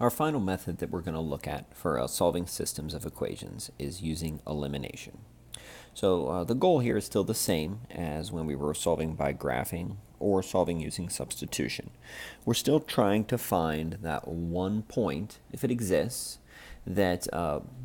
Our final method that we're going to look at for solving systems of equations is using elimination. So the goal here is still the same as when we were solving by graphing or solving using substitution. We're still trying to find that one point, if it exists, that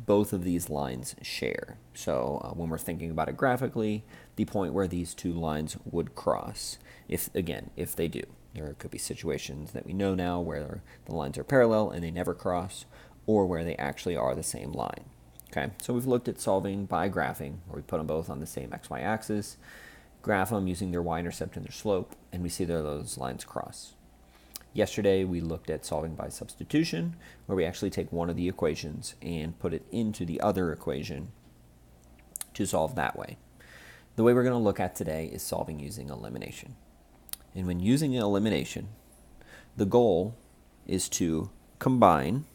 both of these lines share. So when we're thinking about it graphically, the point where these two lines would cross, if they do. There could be situations that we know now where the lines are parallel and they never cross, or where they actually are the same line. Okay, so we've looked at solving by graphing, where we put them both on the same xy axis, graph them using their y-intercept and their slope, and we see that those lines cross. Yesterday we looked at solving by substitution, where we actually take one of the equations and put it into the other equation to solve that way. The way we're going to look at today is solving using elimination. And when using elimination, the goal is to combine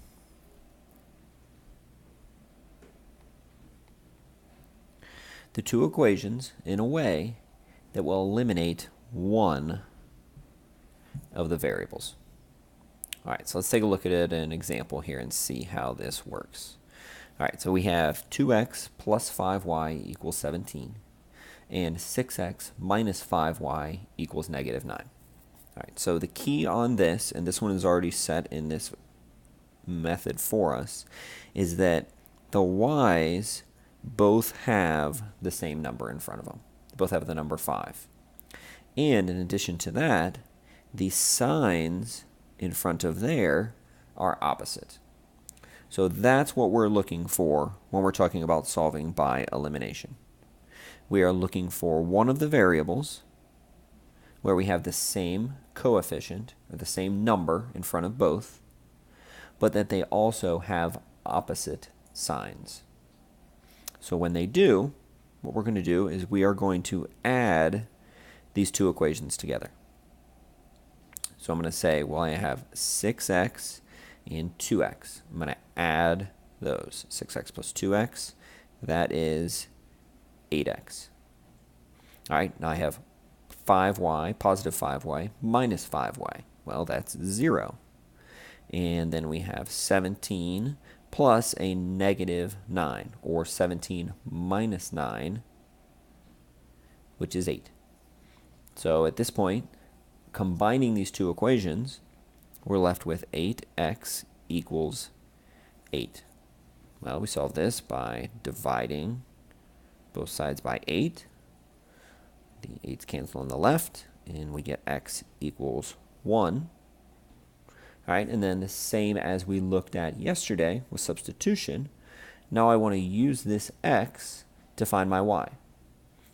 the two equations in a way that will eliminate one of the variables. All right, so let's take a look at it in an example here and see how this works. All right, so we have 2x plus 5y equals 17. And 6x minus 5y equals negative 9. All right, so the key on this, and this one is already set in this method for us, is that the y's both have the same number in front of them. They both have the number 5. And in addition to that, the signs in front of there are opposite. So that's what we're looking for when we're talking about solving by elimination. We are looking for one of the variables where we have the same coefficient or the same number in front of both, but that they also have opposite signs. So when they do, what we're going to do is we are going to add these two equations together. So I'm going to say, well, I have 6x and 2x. I'm going to add those. 6x plus 2x, that is 8x. All right, now I have 5y, positive 5y, minus 5y. Well, that's 0. And then we have 17 plus a negative 9, or 17 minus 9, which is 8. So at this point, combining these two equations, we're left with 8x equals 8. Well, we solve this by dividing both sides by 8. The 8's cancel on the left, and we get x equals 1. All right, and then the same as we looked at yesterday with substitution, now I want to use this x to find my y.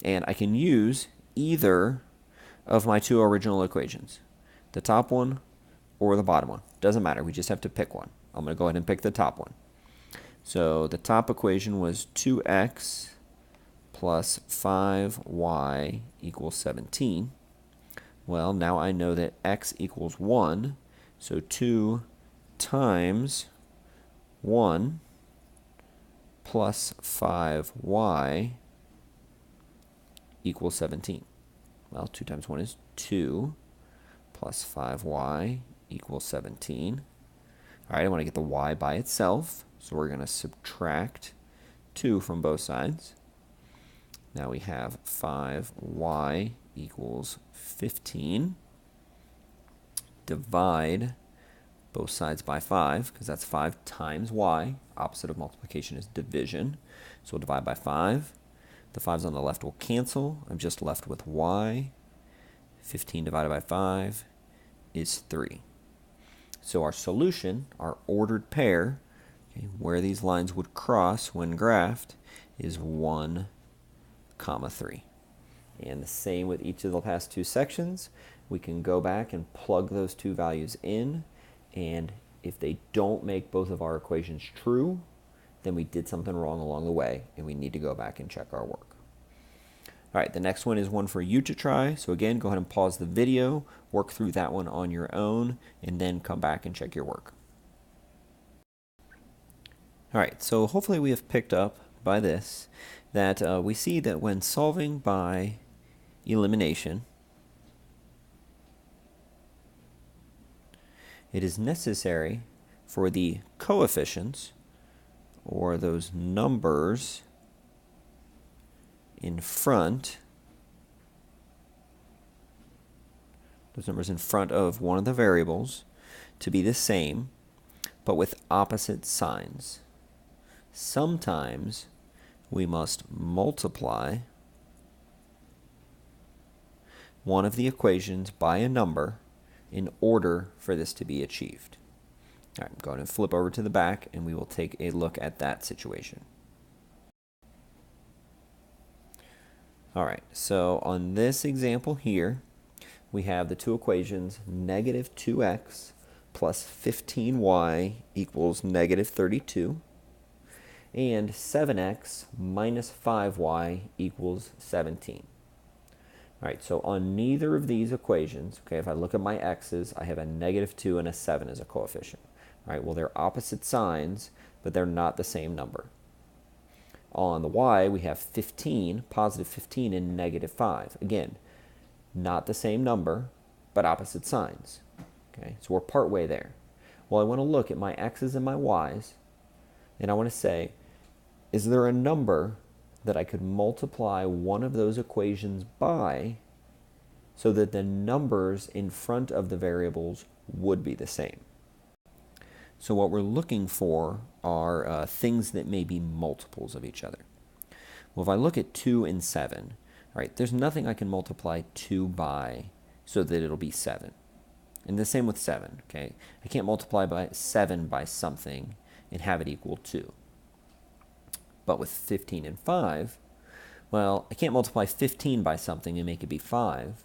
And I can use either of my two original equations, the top one or the bottom one. Doesn't matter, we just have to pick one. I'm going to go ahead and pick the top one. So the top equation was 2x plus 5y equals 17. Well, now I know that x equals 1, so 2 times 1 plus 5y equals 17. Well, 2 times 1 is 2, plus 5y equals 17. All right, I want to get the y by itself, so we're going to subtract 2 from both sides. Now we have 5y equals 15. Divide both sides by 5, because that's 5 times y. Opposite of multiplication is division. So we'll divide by 5. The 5's on the left will cancel. I'm just left with y. 15 divided by 5 is 3. So our solution, our ordered pair, okay, where these lines would cross when graphed, is 1, 3. And the same with each of the past two sections. We can go back and plug those two values in, and if they don't make both of our equations true, then we did something wrong along the way, and we need to go back and check our work. All right, the next one is one for you to try. So again, go ahead and pause the video, work through that one on your own, and then come back and check your work. All right, so hopefully we have picked up by this that we see that when solving by elimination, it is necessary for the coefficients, or those numbers in front, of one of the variables to be the same, but with opposite signs. Sometimes we must multiply one of the equations by a number in order for this to be achieved. All right, go ahead and flip over to the back and we will take a look at that situation. All right, so on this example here, we have the two equations, negative 2x plus 15y equals negative 32, and 7x minus 5y equals 17. All right, so on neither of these equations, okay, if I look at my x's, I have a negative 2 and a 7 as a coefficient. All right, well, they're opposite signs, but they're not the same number. On the y, we have 15, positive 15, and negative 5. Again, not the same number, but opposite signs. Okay, so we're partway there. Well, I want to look at my x's and my y's, and I want to say, is there a number that I could multiply one of those equations by so that the numbers in front of the variables would be the same? So what we're looking for are things that may be multiples of each other. Well, if I look at 2 and 7, all right, there's nothing I can multiply 2 by so that it'll be 7. And the same with 7, okay? I can't multiply by 7 by something and have it equal 2. But with 15 and 5, well, I can't multiply 15 by something and make it be 5,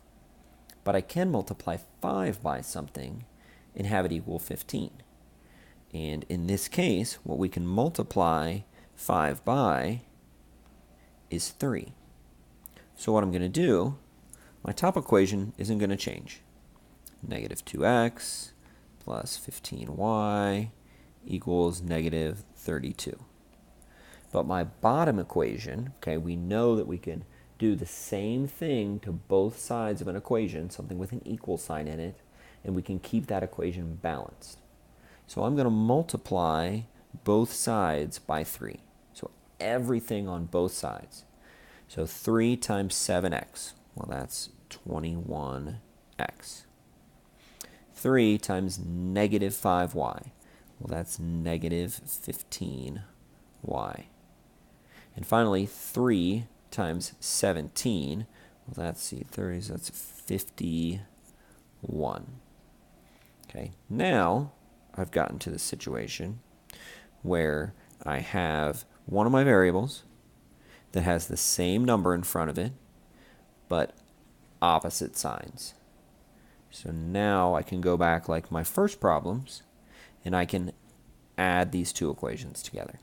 but I can multiply 5 by something and have it equal 15. And in this case, what we can multiply 5 by is 3. So what I'm going to do, my top equation isn't going to change. Negative 2x plus 15y equals negative 32. But my bottom equation, okay, we know that we can do the same thing to both sides of an equation, something with an equal sign in it, and we can keep that equation balanced. So I'm going to multiply both sides by 3. So everything on both sides. So 3 times 7x, well, that's 21x. 3 times negative 5y, well, that's negative 15y. And finally, 3 times 17, well, that's 30, so that's 51. Okay, now I've gotten to the situation where I have one of my variables that has the same number in front of it, but opposite signs. So now I can go back like my first problems, and I can add these two equations together.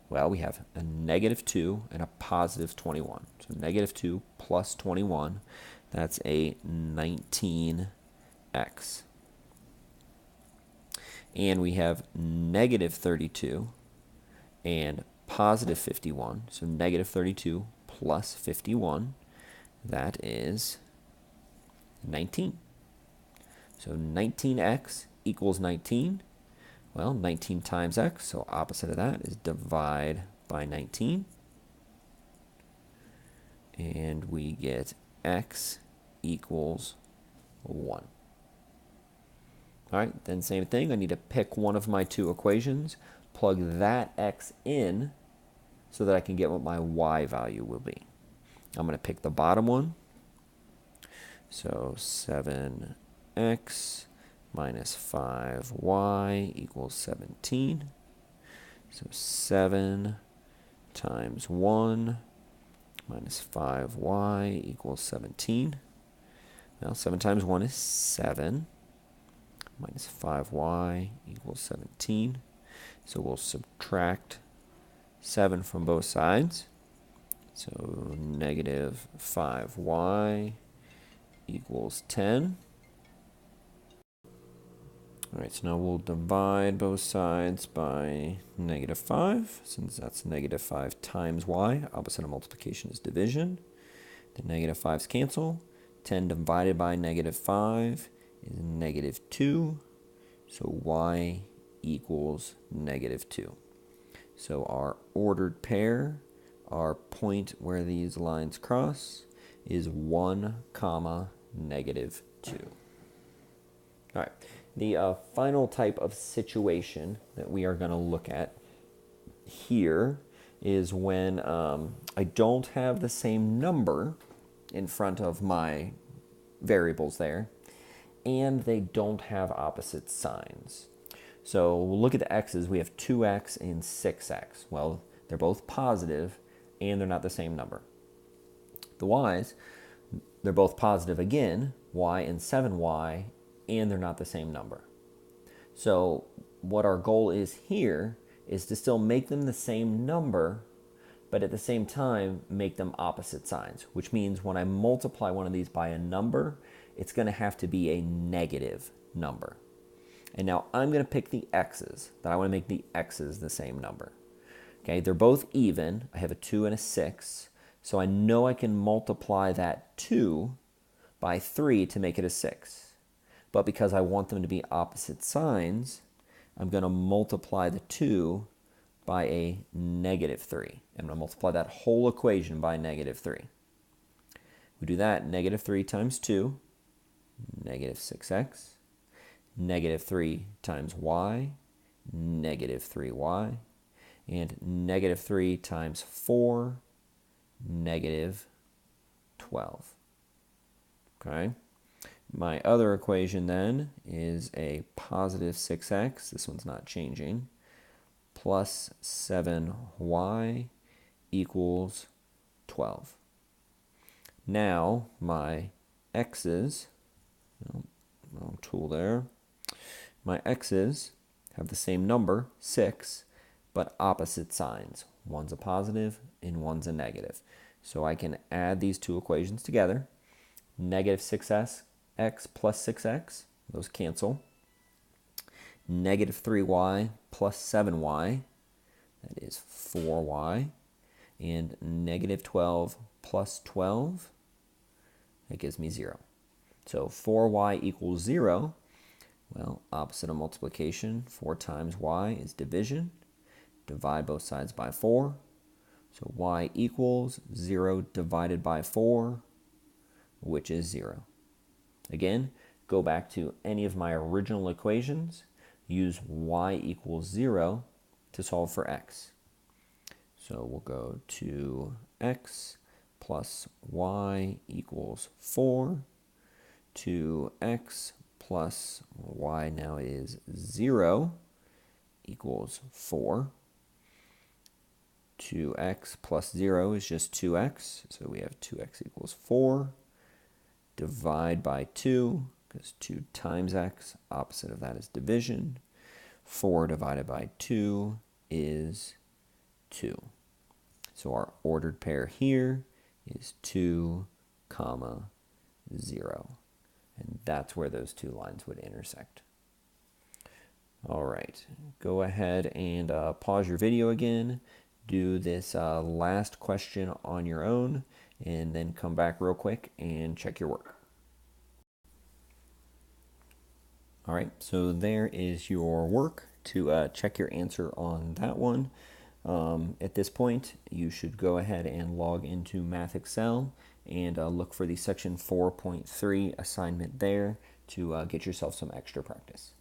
Well, we have a negative 2 and a positive 21. So negative 2 plus 21, that's a 19x. And we have negative 32 and positive 51. So negative 32 plus 51, that is 19. So 19x equals 19. Well, 19 times x, so opposite of that is divide by 19. And we get x equals 1. All right, then same thing. I need to pick one of my two equations, plug that x in so that I can get what my y value will be. I'm going to pick the bottom one. So 7x minus 5y equals 17. So 7 times 1 minus 5y equals 17. Now 7 times 1 is 7. Minus 5y equals 17. So we'll subtract 7 from both sides. So negative 5y equals 10. All right, so now we'll divide both sides by negative 5, since that's negative 5 times y. Opposite of multiplication is division. The negative 5's cancel. 10 divided by negative 5 is negative 2. So y equals -2. So our ordered pair, our point where these lines cross, is 1, comma, -2. All right, the final type of situation that we are going to look at here is when I don't have the same number in front of my variables there, and they don't have opposite signs. So we'll look at the x's. We have 2x and 6x. Well, they're both positive, and they're not the same number. The y's, they're both positive again, y and 7y, and they're not the same number. So what our goal is here is to still make them the same number, but at the same time make them opposite signs, which means when I multiply one of these by a number, it's going to have to be a negative number. And now I'm going to pick the x's, that I want to make the x's the same number. Okay, they're both even. I have a 2 and a 6, so I know I can multiply that 2 by 3 to make it a 6. But because I want them to be opposite signs, I'm going to multiply the 2 by a -3. I'm going to multiply that whole equation by -3. We do that, -3 times 2, -6x, -3 times y, -3y, and -3 times 4, -12. Okay? My other equation then is a positive 6x, this one's not changing, plus 7y equals 12. Now my x's, wrong tool there, my x's have the same number, 6, but opposite signs. One's a positive and one's a negative. So I can add these two equations together. -6x plus 6x, those cancel. -3y plus 7y, that is 4y. And -12 plus 12, that gives me 0. So 4y equals 0. Well, opposite of multiplication, 4 times y is division. Divide both sides by 4. So y equals 0 divided by 4, which is 0. Again, go back to any of my original equations. Use y equals 0 to solve for x. So we'll go to x plus y equals 4, to x plus y now is 0 equals 4. 2x plus 0 is just 2x, so we have 2x equals 4. Divide by 2, because 2 times x, opposite of that is division. 4 divided by 2 is 2. So our ordered pair here is 2, comma, 0. And that's where those two lines would intersect. All right, go ahead and pause your video again. Do this last question on your own, and then come back real quick and check your work. All right, so there is your work to check your answer on that one. At this point, you should go ahead and log into Math Excel and look for the section 4.3 assignment there to get yourself some extra practice.